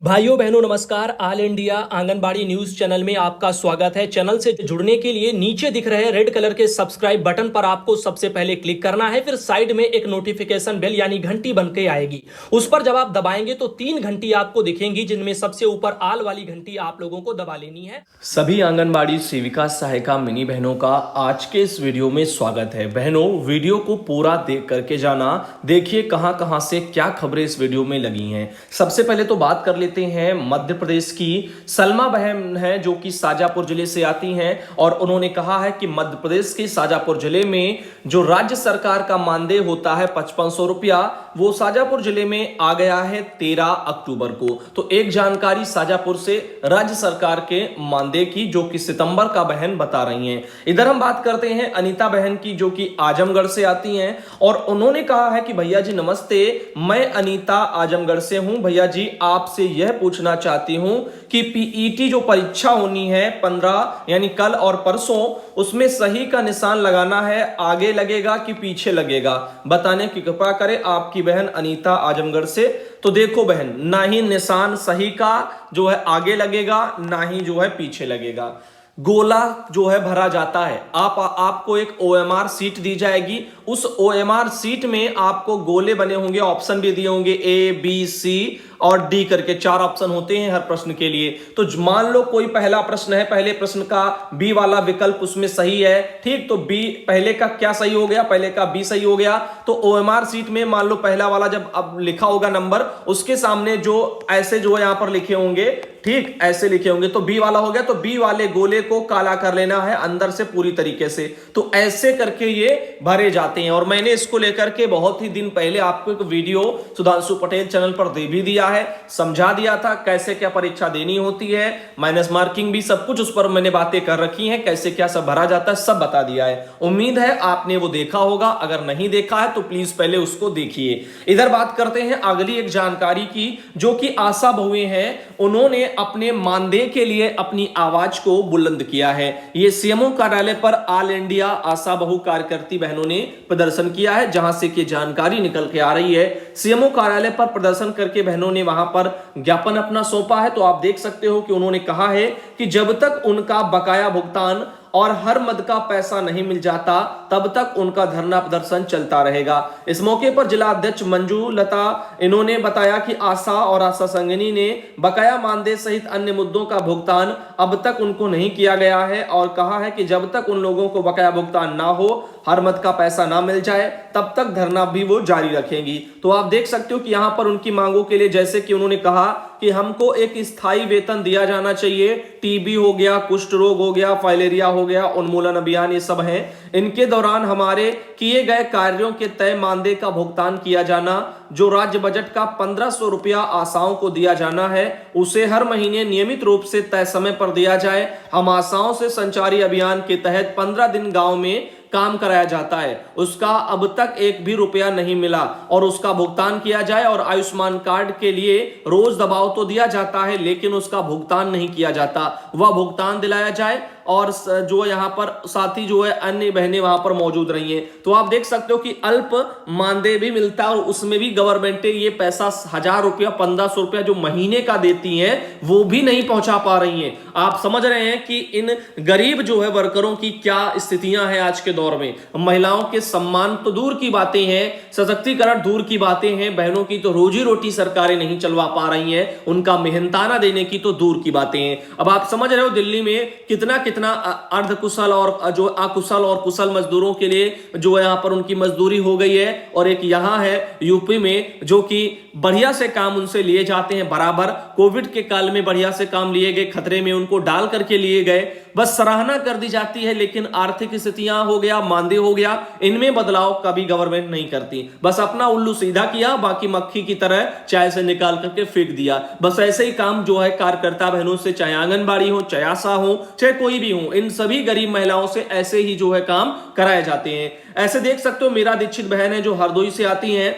भाइयों बहनों नमस्कार। All India anganwadi news channel में आपका स्वागत है। चैनल से जुड़ने के लिए नीचे दिख रहे रेड कलर के सब्सक्राइब बटन पर आपको सबसे पहले क्लिक करना है। फिर साइड में एक नोटिफिकेशन बेल यानी घंटी बन के आएगी, उस पर जब आप दबाएंगे तो 3 घंटी आपको दिखेंगी, जिनमें सबसे ऊपर आल वाली घंटी आप लोगों को दबा लेनी है। सभी आंगनबाड़ी सेविका सहायिका मिनी बहनों का आज के इस वीडियो में स्वागत है। बहनों, वीडियो को पूरा देख करके जाना, देखिए कहां कहां से क्या खबरें इस वीडियो में लगी हैं। सबसे पहले तो बात कर लेते हैं मध्य प्रदेश की। सलमा बहन है जो कि शाजापुर जिले से आती हैं और उन्होंने कहा है कि मध्य प्रदेश के शाजापुर जिले में जो राज्य सरकार का मानदेय होता है 5500 रुपया, वो शाजापुर जिले में आ गया है 13 अक्टूबर को। तो एक जानकारी शाजापुर से राज्य सरकार के मानदेय की, जो कि सितंबर का बहन बता रही हैं। इधर हम बात करते हैं अनीता बहन की, जो कि आजमगढ़ से आती हैं और उन्होंने कहा है कि भैया जी नमस्ते, मैं अनीता आजमगढ़ से हूं। भैया जी आपसे यह पूछना चाहती हूं कि पीईटी जो परीक्षा होनी है 15 यानी कल और परसों, उसमें सही का निशान लगाना है, आगे लगेगा कि पीछे लगेगा, बताने की कृपा करें। आपकी बहन अनीता आजमगढ़ से। तो देखो बहन, ना ही निशान सही का जो है आगे लगेगा, ना ही जो है पीछे लगेगा। गोला जो है भरा जाता है। आपको एक ओएमआर सीट दी जाएगी। उस ओएमआर सीट में आपको गोले बने होंगे, ऑप्शन भी दिए होंगे ए बी सी और डी करके 4 ऑप्शन होते हैं हर प्रश्न के लिए। तो मान लो कोई पहला प्रश्न है, पहले प्रश्न का बी वाला विकल्प उसमें सही है, ठीक, तो बी पहले का क्या सही हो गया, पहले का बी सही हो गया। तो ओएमआर सीट में मान लो पहला वाला जब अब लिखा होगा नंबर, उसके सामने जो ऐसे जो है यहां पर लिखे होंगे, ठीक ऐसे लिखे होंगे, तो बी वाला हो गया। तो बी वाले गोले को काला कर लेना है अंदर से पूरी तरीके से। तो ऐसे करके ये भरे जाते हैं और मैंने इसको लेकर के बहुत ही दिन पहले आपको एक वीडियो सुधांशु पटेल चैनल पर दे भी दिया है, समझा दिया था कैसे क्या परीक्षा देनी होती है, माइनस मार्किंग भी, सब कुछ उस पर मैंने बातें कर रखी हैं, कैसे क्या सब भरा जाता है, सब बता दिया है। उम्मीद है आपने वो देखा होगा। अगर नहीं देखा है तो प्लीज पहले उसको देखिए। इधर बात करते हैं अगली एक जानकारी की, जो कि आशा बहुएं हैं, उन्होंने अपने मानदेय के लिए अपनी आवाज को बुलंद किया है। ये सीएमओ कार्यालय पर ऑल इंडिया आशा बहु कार्यकर्ती बहनों ने प्रदर्शन किया है, जहां से की जानकारी निकल के आ रही है। सीएमओ कार्यालय पर प्रदर्शन करके बहनों ने वहां पर ज्ञापन अपना सौंपा है। तो आप देख सकते हो कि उन्होंने कहा है कि जब तक उनका बकाया भुगतान और हर मद का पैसा नहीं मिल जाता, तब तक उनका धरना प्रदर्शन चलता रहेगा। इस मौके पर जिला अध्यक्ष मंजू लता इन्होंने बताया कि आशा और आशा संगिनी ने बकाया मानदेय सहित अन्य मुद्दों का भुगतान अब तक उनको नहीं किया गया है और कहा है कि जब तक उन लोगों को बकाया भुगतान ना हो, हर मद का पैसा ना मिल जाए, तब तक धरना भी वो जारी रखेंगी। तो आप देख सकते हो कि यहां पर उनकी मांगों के लिए, जैसे कि उन्होंने कहा कि हमको एक स्थायी वेतन दिया जाना चाहिए। टीबी हो गया, कुष्ठ रोग हो गया, फाइलेरिया हो गया, उन्मूलन अभियान, ये सब हैं। इनके दौरान हमारे किए गए कार्यों के तय मानदेय का भुगतान किया जाना, जो राज्य बजट का 1500 रुपया आशाओं को दिया जाना है, उसे हर महीने नियमित रूप से तय समय पर दिया जाए। हम आशाओं से संचारी अभियान के तहत 15 दिन गांव में काम कराया जाता है, उसका अब तक एक भी रुपया नहीं मिला और उसका भुगतान किया जाए। और आयुष्मान कार्ड के लिए रोज दबाव तो दिया जाता है, लेकिन उसका भुगतान नहीं किया जाता, वह भुगतान दिलाया जाए। और जो यहाँ पर साथी जो है अन्य बहनें वहां पर मौजूद रही हैं। तो आप देख सकते हो कि अल्प मानदेय भी मिलता है और उसमें भी गवर्नमेंट ये पैसा 1000 रुपया 1500 रुपया जो महीने का देती हैं, वो भी नहीं पहुंचा पा रही हैं। आप समझ रहे हैं कि इन गरीब जो है वर्करों की क्या स्थितियां हैं आज के दौर में। महिलाओं के सम्मान तो दूर की बातें हैं, सशक्तिकरण दूर की बातें हैं, बहनों की तो रोजी रोटी सरकारें नहीं चलवा पा रही हैं, उनका मेहनताना देने की तो दूर की बातें हैं। अब आप समझ रहे हो दिल्ली में कितना अर्धकुशल और जो अकुशल और कुशल मजदूरों के लिए जो है यहां पर उनकी मजदूरी हो गई है। और एक यहां है यूपी में, जो कि बढ़िया से काम उनसे लिए जाते हैं बराबर। कोविड के काल में बढ़िया से काम लिए गए, खतरे में उनको डाल करके लिए गए, बस सराहना कर दी जाती है। लेकिन आर्थिक स्थितियां हो गया, मानदेय हो गया, इनमें बदलाव कभी गवर्नमेंट नहीं करती। बस अपना उल्लू सीधा किया, बाकी मक्खी की तरह चाय से निकाल करके फेंक दिया। बस ऐसे ही काम जो है कार्यकर्ता बहनों से, चाहे आंगनबाड़ी हो, चाहे आशा हो, चाहे कोई भी हो, इन सभी गरीब महिलाओं से ऐसे ही जो है काम कराए जाते हैं। ऐसे देख सकते हो मीरा दीक्षित बहन है जो हरदोई से आती हैं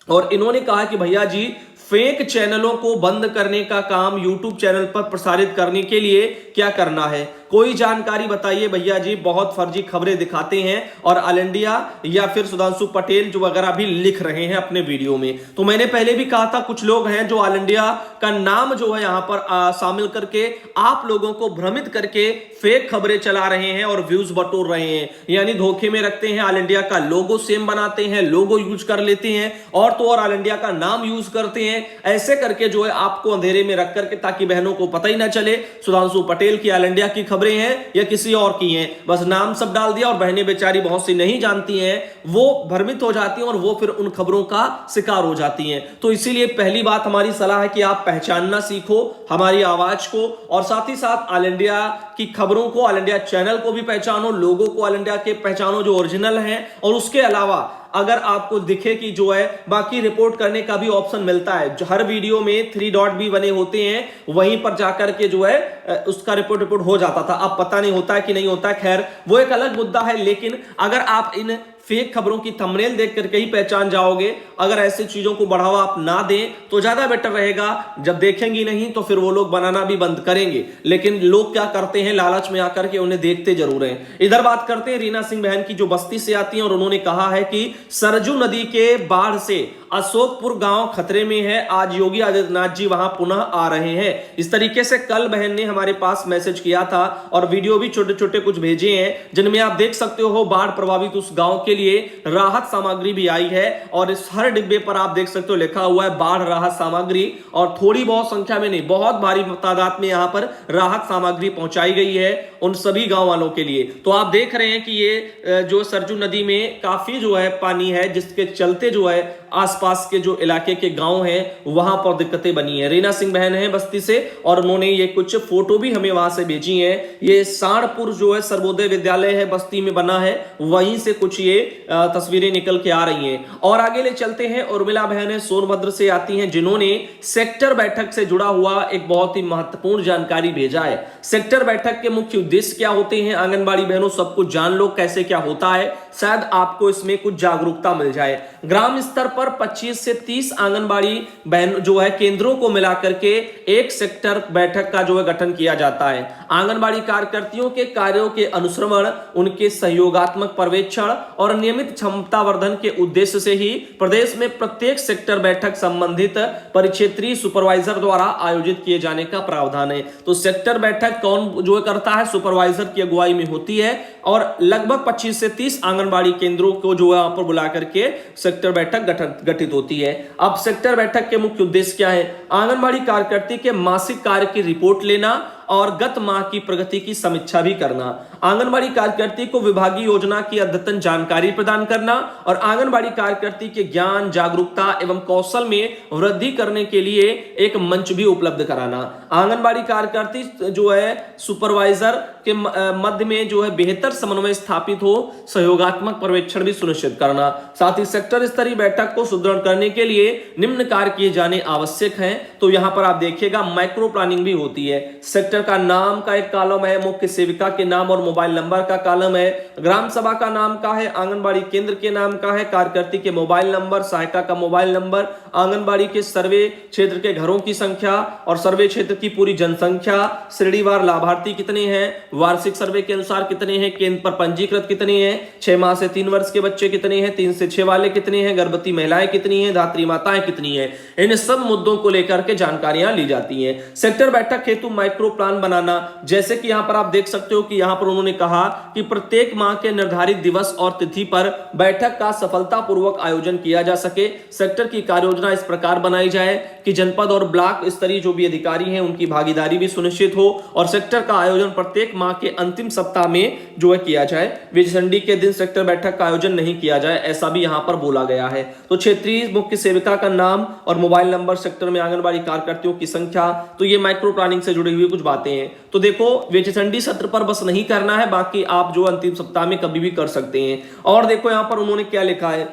और इन्होंने कहा कि भैया जी फेक चैनलों को बंद करने का काम यूट्यूब चैनल पर प्रसारित करने के लिए क्या करना है। कोई जानकारी बताइए भैया जी, बहुत फर्जी खबरें दिखाते हैं और ऑल इंडिया या फिर सुधांशु पटेल जो वगैरह भी लिख रहे हैं अपने वीडियो में। तो मैंने पहले भी कहा था कुछ लोग हैं जो ऑल इंडिया का नाम जो है यहां पर शामिल करके आप लोगों को भ्रमित करके फेक खबरें चला रहे हैं और व्यूज बटोर रहे हैं, यानी धोखे में रखते हैं। ऑल इंडिया का लोगो सेम बनाते हैं, लोगो यूज कर लेते हैं और तो और ऑल इंडिया का नाम यूज करते हैं, ऐसे करके जो है आपको अंधेरे में रख करके, ताकि बहनों को पता ही ना चले सुधांशु पटेल की ऑल इंडिया की खबरें हैं या किसी और की हैं। बस नाम सब डाल दिया और बहनें बेचारी बहुत सी नहीं जानती हैं, वो भ्रमित हो जाती हैं और वो फिर उन खबरों का शिकार हो जाती हैं। तो इसीलिए पहली बात हमारी सलाह है कि आप पहचानना सीखो हमारी आवाज को, और साथ ही साथ ऑल इंडिया की खबरों को, ऑल इंडिया चैनल को भी पहचानो, लोगों को ऑल इंडिया के पहचानो जो ओरिजिनल हैं। और उसके अलावा अगर आपको दिखे कि जो है बाकी रिपोर्ट करने का भी ऑप्शन मिलता है, जो हर वीडियो में 3 डॉट भी बने होते हैं, वहीं पर जाकर के जो है उसका रिपोर्ट हो जाता था। अब पता नहीं होता है कि नहीं होता है, खैर वो एक अलग मुद्दा है। लेकिन अगर आप इन फेक खबरों की थंबनेल देख करके ही पहचान जाओगे, अगर ऐसी चीजों को बढ़ावा आप ना दें तो ज्यादा बेटर रहेगा। जब देखेंगी नहीं तो फिर वो लोग बनाना भी बंद करेंगे। लेकिन लोग क्या करते हैं, लालच में आकर के उन्हें देखते जरूर हैं। इधर बात करते हैं रीना सिंह बहन की, जो बस्ती से आती हैं और उन्होंने कहा है कि सरजू नदी के बाढ़ से अशोकपुर गांव खतरे में है, आज योगी आदित्यनाथ जी वहां पुनः आ रहे हैं। इस तरीके से कल बहन ने हमारे पास मैसेज किया था और वीडियो भी छोटे छोटे कुछ भेजे हैं, जिनमें आप देख सकते हो बाढ़ प्रभावित उस गांव के लिए राहत सामग्री भी आई है। और इस हर डिब्बे पर आप देख सकते हो लिखा हुआ है बाढ़ राहत सामग्री, और थोड़ी बहुत संख्या में नहीं, बहुत भारी तादाद में यहां पर राहत सामग्री पहुंचाई गई है उन सभी गांव वालों के लिए। तो आप देख रहे हैं कि ये जो सरजू नदी में काफी जो है पानी है, जिसके चलते जो है आसपास के जो इलाके के गांव हैं वहां पर दिक्कतें बनी है। रीना सिंह बहन है बस्ती से और उन्होंने ये कुछ फोटो भी हमें वहां से भेजी हैं। ये साणपुर जो है सर्वोदय विद्यालय है बस्ती में बना है, वहीं से कुछ ये तस्वीरें निकल के आ रही हैं। और आगे ले चलते हैं, उर्मिला बहन है सोनभद्र से आती हैं, जिन्होंने सेक्टर बैठक से जुड़ा हुआ एक बहुत ही महत्वपूर्ण जानकारी भेजा है। सेक्टर बैठक के मुख्य उद्देश्य क्या होते हैं, आंगनबाड़ी बहनों सब कुछ जान लो कैसे क्या होता है, शायद आपको इसमें कुछ जागरूकता मिल जाए। ग्राम स्तर पर 25 से 30 आंगनबाड़ी बहन जो है केंद्रों को मिलाकर के एक सेक्टर बैठक का जो है गठन किया जाता है। आंगनबाड़ी कार्यकर्तियों के कार्यों के अनुश्रवण, उनके सहयोगात्मक पर्यवेक्षण और नियमित क्षमता वर्धन के उद्देश्य से ही प्रदेश में प्रत्येक सेक्टर बैठक संबंधित परिक्षेत्रीय सुपरवाइजर द्वारा आयोजित किए जाने का प्रावधान है। तो सेक्टर बैठक कौन जो है करता है, सुपरवाइजर की अगुवाई में होती है और लगभग 25 से 30 आंगनबाड़ी केंद्रों को जो है पर बुला करके सेक्टर बैठक गठित होती है। अब सेक्टर बैठक के मुख्य उद्देश्य क्या है, आंगनबाड़ी कार्यकर्ती के मासिक कार्य की रिपोर्ट लेना और गत माह की प्रगति की समीक्षा भी करना, आंगनबाड़ी कार्यकर्ती को विभागीय योजना की अद्यतन जानकारी प्रदान करना और आंगनबाड़ी कार्यकर्ती के ज्ञान, जागरूकता एवं कौशल में वृद्धि करने के लिए एक मंच भी उपलब्ध कराना। आंगनबाड़ी कार्यकर्ती जो है सुपरवाइजर के मध्य में जो है बेहतर समन्वय स्थापित हो, सहयोगात्मक पर्यवेक्षण भी सुनिश्चित करना। साथ ही सेक्टर स्तरीय बैठक को सुदृढ़ करने के लिए निम्न कार्य किए जाने आवश्यक हैं। तो यहां पर आप देखिएगा माइक्रो प्लानिंग भी होती है। सेक्टर का नाम का एक कॉलम है, मुख्य सेविका के नाम और मोबाइल नंबर का कॉलम है, ग्राम सभा का नाम का है, आंगनबाड़ी केंद्र के नाम का है, कार्यकर्ती के मोबाइल नंबर, सहायिका का मोबाइल नंबर, आंगनबाड़ी के सर्वे क्षेत्र के घरों की संख्या और सर्वे क्षेत्र की पूरी जनसंख्या, श्रेणीवार लाभार्थी कितने हैं, वार्षिक सर्वे के अनुसार कितने हैं, केंद्र पर पंजीकृत कितने हैं, 6 माह से 3 वर्ष के बच्चे कितने हैं, 3 से 6 वाले कितने हैं, गर्भवती महिलाएं कितनी हैं, धात्री माताएं कितनी हैं। इन सब मुद्दों को लेकर के जानकारियां ली जाती हैं। सेक्टर बैठक हेतु माइक्रो प्लान बनाना, जैसे कि यहां पर आप देख सकते हो कि यहां पर उन्होंने कहा कि प्रत्येक माह के निर्धारित दिवस और तिथि पर बैठक का सफलतापूर्वक आयोजन किया जा सके। सेक्टर की कार्य योजना इस प्रकार बनाई जाए कि जनपद और ब्लॉक स्तरीय जो भी अधिकारी हैं उनकी भागीदारी भी सुनिश्चित हो और सेक्टर का आयोजन प्रत्येक माह के अंतिम सप्ताह में जो है किया जाए। विजय के दिन सेक्टर बैठक का आयोजन नहीं किया जाए, ऐसा भी यहां पर बोला गया है। तो क्षेत्रीय मुख्य सेविका का नाम और मोबाइल नंबर, सेक्टर में आंगनबाड़ी कार्यकर्तियों की संख्या, तो ये माइक्रो प्लानिंग से जुड़ी हुई कुछ बातें हैं। तो देखो विजय सत्र पर बस नहीं करना है, बाकी आप जो अंतिम सप्ताह में कभी भी कर सकते हैं। और देखो यहां पर उन्होंने क्या लिखा है,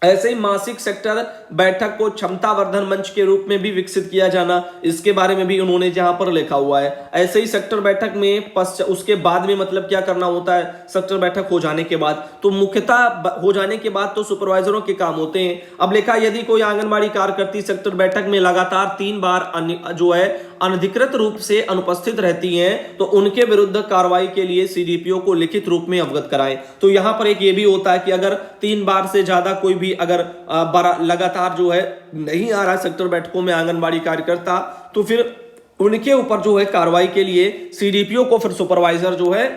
ऐसे ही मासिक सेक्टर बैठक को क्षमता वर्धन मंच के रूप में भी विकसित किया जाना, इसके बारे में भी उन्होंने जहां पर लिखा हुआ है। ऐसे ही सेक्टर बैठक में उसके बाद में मतलब क्या करना होता है, सेक्टर बैठक हो जाने के बाद तो मुख्यतः हो जाने के बाद तो सुपरवाइजरों के काम होते हैं। अब लिखा यदि कोई आंगनबाड़ी कार्यकर्ती सेक्टर बैठक में लगातार 3 बार जो है अनधिकृत रूप से अनुपस्थित रहती हैं तो उनके विरुद्ध कार्रवाई के लिए सीडीपीओ को लिखित रूप में अवगत कराएं। तो यहां पर एक ये भी होता है कि अगर 3 बार से ज्यादा कोई भी अगर लगातार जो है नहीं आ रहा सेक्टर बैठकों में आंगनबाड़ी कार्यकर्ता, तो फिर उनके ऊपर जो है कार्रवाई के लिए सीडीपीओ को फिर सुपरवाइजर जो है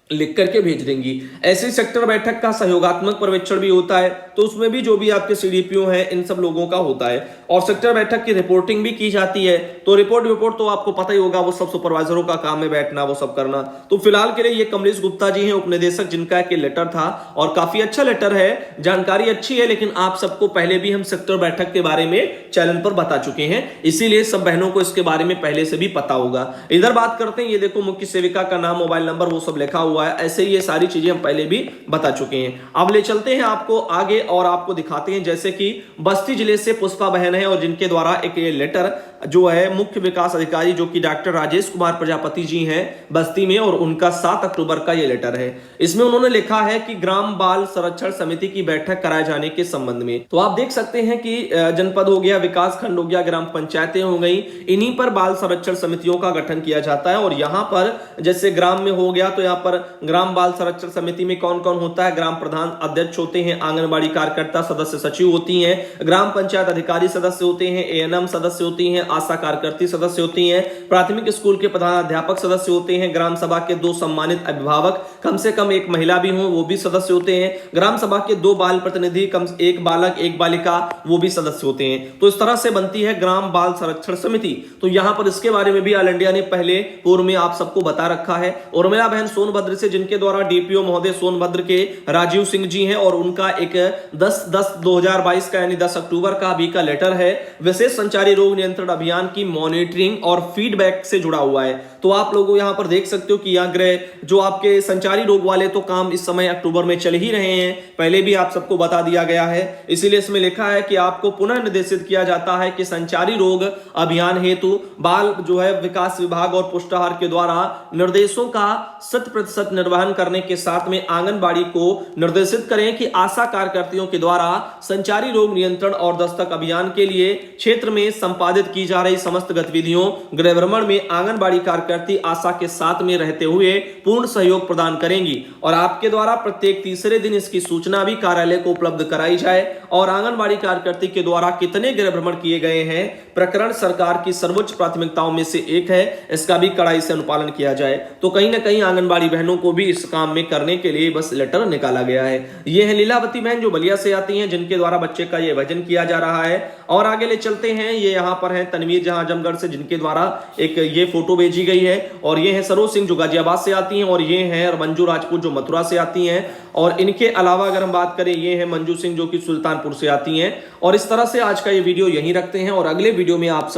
लिख करके भेज देंगी। ऐसे सेक्टर बैठक का सहयोगात्मक पर्यवेक्षण भी होता है, तो उसमें भी जो भी आपके सीडीपीओ हैं इन सब लोगों का होता है और सेक्टर बैठक की रिपोर्टिंग भी की जाती है। तो रिपोर्ट तो आपको पता ही होगा, वो सब सुपरवाइजरों का काम है बैठना, वो सब करना। तो फिलहाल के लिए ये कमलेश गुप्ता जी हैं उपनिदेशक, जिनका एक लेटर था और काफी अच्छा लेटर है, जानकारी अच्छी है, लेकिन आप सबको पहले भी हम सेक्टर बैठक के बारे में चैनल पर बता चुके हैं, इसीलिए सब बहनों को इसके बारे में पहले से भी पता होगा। इधर बात करते हैं, ये देखो मुख्य सेविका का नाम, मोबाइल नंबर, वो सब लिखा हुआ है। ऐसे ये सारी चीजें हम पहले भी बता चुके हैं। अब ले चलते हैं आपको आगे और आपको दिखाते हैं, जैसे कि बस्ती जिले से पुष्पा बहन है और जिनके द्वारा एक ये लेटर जो है मुख्य विकास अधिकारी जो कि डॉक्टर राजेश कुमार प्रजापति जी हैं बस्ती में, और उनका 7 अक्टूबर का ये लेटर है। इसमें उन्होंने लिखा है कि ग्राम बाल संरक्षण समिति की बैठक कराए जाने के संबंध में। तो आप देख सकते हैं कि जनपद हो गया, विकास खंड हो गया, ग्राम पंचायतें हो गई, इन्हीं पर बाल संरक्षण समितियों का गठन किया जाता है। और यहां पर जैसे ग्राम में हो गया तो यहां पर ग्राम बाल संरक्षण समिति में कौन कौन होता है, ग्राम प्रधान अध्यक्ष होते हैं, आंगनबाड़ी कार्यकर्ता सदस्य सचिव होती हैं, ग्राम पंचायत अधिकारी सदस्य होते हैं, एएनएम सदस्य होती हैं, आशा कार्यकर्ती सदस्य होती हैं, प्राथमिक स्कूल के प्रधान अध्यापक सदस्य होते हैं, ग्राम सभा के 2 सम्मानित अभिभावक, कम से कम 1 महिला भी हो वो भी सदस्य होते हैं, ग्राम सभा के 2 बाल प्रतिनिधि, कम 1 बालक 1 बालिका वो भी सदस्य होते हैं। तो इस तरह से बनती है ग्राम बाल संरक्षण समिति। तो यहां पर इसके बारे में भी ऑल इंडिया ने पहले पूर्व में आप सबको बता रखा है। उर्मिला बहन सोनभद्र से, जिनके द्वारा डीपीओ महोदय सोनभद्र के राजीव सिंह जी हैं और उनका एक 10/10/2022 का यानी 10 अक्टूबर का अभी का लेटर है, विशेष संचारी रोग नियंत्रण अभियान की मॉनिटरिंग और फीडबैक से जुड़ा हुआ है। तो आप लोगों यहां पर देख सकते हो कि यहाँ गृह जो आपके संचारी रोग वाले तो काम इस समय अक्टूबर में चल ही रहे हैं, पहले भी आप सबको बता दिया गया है। इसीलिए इसमें लिखा है कि आपको पुनः निर्देशित किया जाता है कि संचारी रोग अभियान हेतु बाल जो है विकास विभाग और पुष्टाहार के द्वारा निर्देशों का 100% निर्वहन करने के साथ में आंगनबाड़ी को निर्देशित करें कि आशा कार्यकर्तियों के द्वारा संचारी रोग नियंत्रण और दस्तक अभियान के लिए क्षेत्र में संपादित की जा रही समस्त गतिविधियों गृह भ्रमण में आंगनबाड़ी कार्यकर्ती आशा के साथ में रहते हुए पूर्ण सहयोग प्रदान करेंगी और आपके द्वारा प्रत्येक तीसरे दिन इसकी सूचना भी कार्यालय को उपलब्ध कराई जाए और आंगनबाड़ी कार्यकर्ती के द्वारा कितने गृह भ्रमण किए गए हैं प्रकरण सरकार की सर्वोच्च प्राथमिकताओं में से एक है, इसका भी कड़ाई से अनुपालन किया जाए। तो कहीं ना कहीं आंगनबाड़ी बहनों को भी इस काम में करने के लिए बस लेटर निकाला गया है। ये है लीलावती बहन जो बलिया से आती हैं, जिनके द्वारा बच्चे का ये वजन किया जा रहा है। और आगे ले चलते हैं, ये यहाँ पर है तनवीर जहां आजमगढ़ से, जिनके द्वारा एक ये फोटो भेजी गई है। और ये है सरोज सिंह जो गाजियाबाद से आती हैं और ये है मंजू राजपूत जो मथुरा से आती हैं। और इनके अलावा अगर हम बात करें, ये है मंजू सिंह जो कि सुल्तानपुर से आती हैं। और इस तरह से आज का ये वीडियो यहीं रखते हैं और अगले वीडियो में आप सब